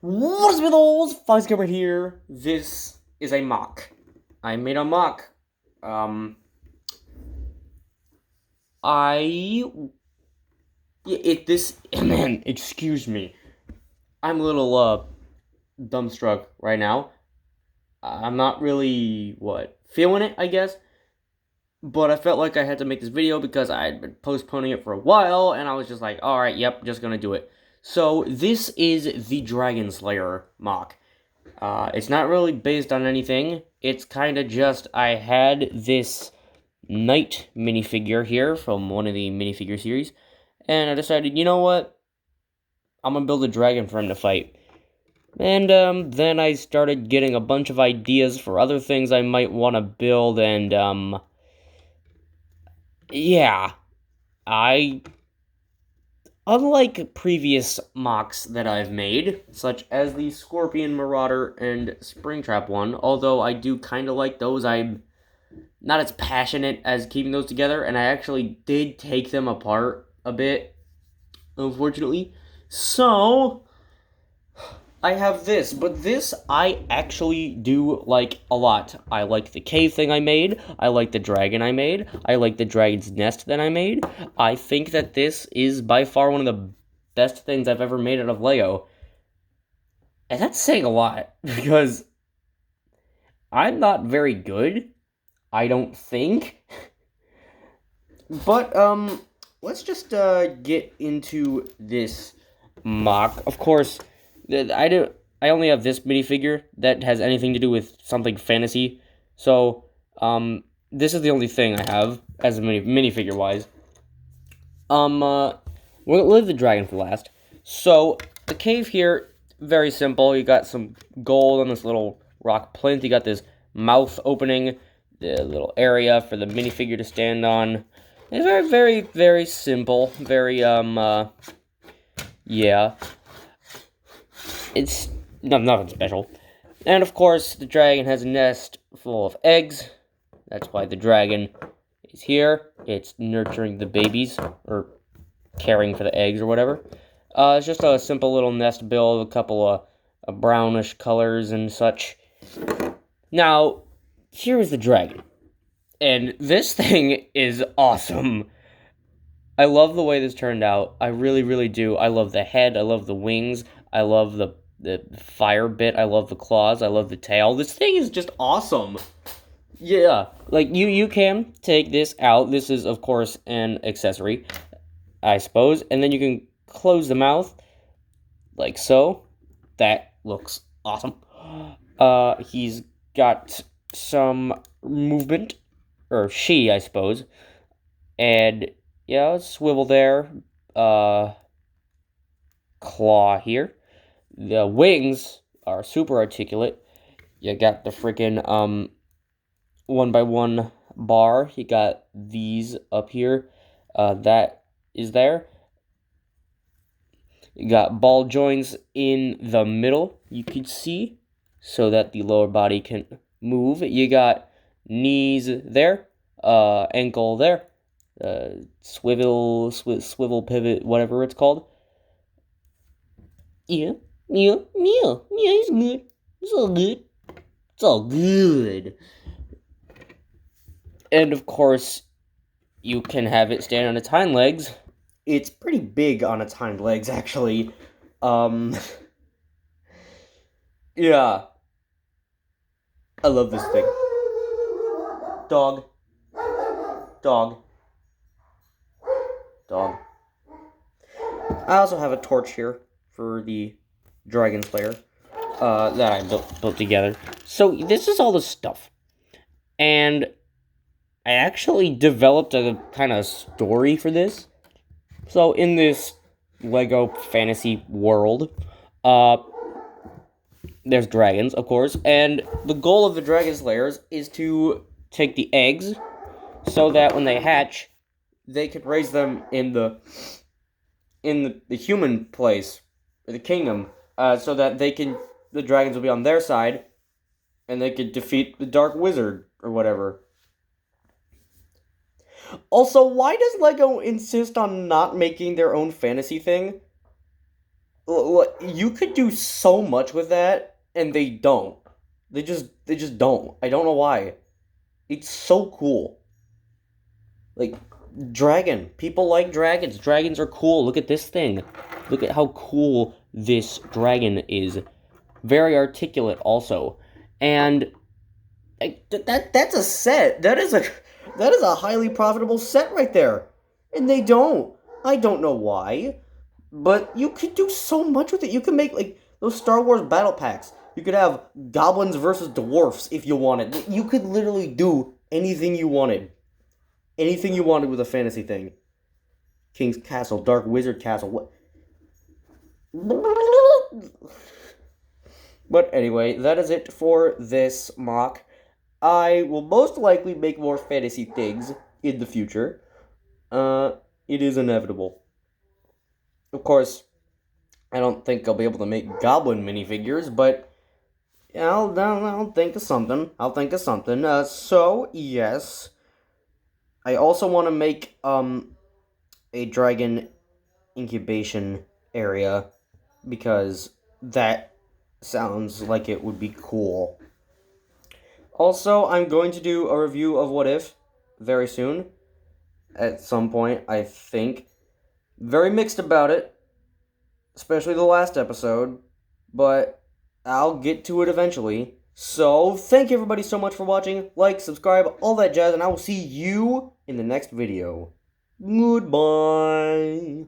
What is with those? Fox right here. This is a mock. I made a mock. Um, I this man. Excuse me. I'm a little dumbstruck right now. I'm not really feeling it, I guess. But I felt like I had to make this video because I had been postponing it for a while, and I was just like, all right, yep, just gonna do it. So this is the Dragon Slayer MOC. It's not really based on anything. It's kind of just, I had this knight minifigure here from one of the minifigure series, and I decided, you know what? I'm gonna build a dragon for him to fight. And then I started getting a bunch of ideas for other things I might want to build, and yeah, I unlike previous mocks that I've made, such as the Scorpion Marauder and Springtrap one, although I do kind of like those, I'm not as passionate as keeping those together, and I actually did take them apart a bit, unfortunately. So, I have this, but this I actually do like a lot. I like the cave thing I made, I like the dragon I made, I like the dragon's nest that I made. I think that this is by far one of the best things I've ever made out of Lego. And that's saying a lot, because I'm not very good, I don't think. But, let's just, get into this mock. Of course, I only have this minifigure that has anything to do with something fantasy. So, this is the only thing I have as a minifigure wise. We're gonna leave the dragon for last. So, the cave here, very simple. You got some gold on this little rock plinth. You got this mouth opening, the little area for the minifigure to stand on. It's very, very, very simple. Very, yeah. It's nothing special. And of course, the dragon has a nest full of eggs. That's why the dragon is here. It's nurturing the babies, or caring for the eggs, or whatever. It's just a simple little nest build, a couple of brownish colors and such. Now, here is the dragon. And this thing is awesome. I love the way this turned out. I really, really do. I love the head. I love the wings. I love the fire bit. I love the claws. I love the tail. This thing is just awesome. Yeah, like you can take this out. This is of course an accessory, I suppose, and then you can close the mouth like so. That looks awesome. He's got some movement, or she, I suppose, and yeah, swivel there. Claw here. The wings are super articulate. You got the freaking one by one bar. You got these up here. That is there. You got ball joints in the middle, you could see, so that the lower body can move. You got knees there, ankle there, swivel pivot, whatever it's called. Yeah, yeah, yeah, it's good. It's all good. It's all good. And of course, you can have it stand on its hind legs. It's pretty big on its hind legs, actually. Yeah. I love this thing. Dog. Dog. Dog. I also have a torch here for the Dragon Slayer that I built together. So this is all the stuff. And I actually developed a kind of story for this. So in this Lego fantasy world, there's dragons, of course, and the goal of the Dragon Slayers is to take the eggs so that when they hatch, they can raise them in the human place, or the kingdom, so that the dragons will be on their side, and they could defeat the Dark Wizard, or whatever. Also, why does Lego insist on not making their own fantasy thing? You could do so much with that, and they don't. They just don't. I don't know why. It's so cool. Like, dragon. People like dragons. Dragons are cool. Look at this thing. Look at how cool this dragon is. Very articulate also. And that's a set. That is a highly profitable set right there. And they don't. I don't know why. But you could do so much with it. You could make like those Star Wars battle packs. You could have goblins versus dwarfs if you wanted. You could literally do anything you wanted. Anything you wanted with a fantasy thing. King's Castle, Dark Wizard Castle, what? But anyway, that is it for this MOC. I will most likely make more fantasy things in the future. It is inevitable. Of course, I don't think I'll be able to make goblin minifigures, but I'll think of something. So, yes. I also want to make, a dragon incubation area, because that sounds like it would be cool. Also, I'm going to do a review of What If very soon. At some point, I think. Very mixed about it, especially the last episode, but I'll get to it eventually. So, thank you everybody so much for watching. Like, subscribe, all that jazz, and I will see you in the next video. Goodbye.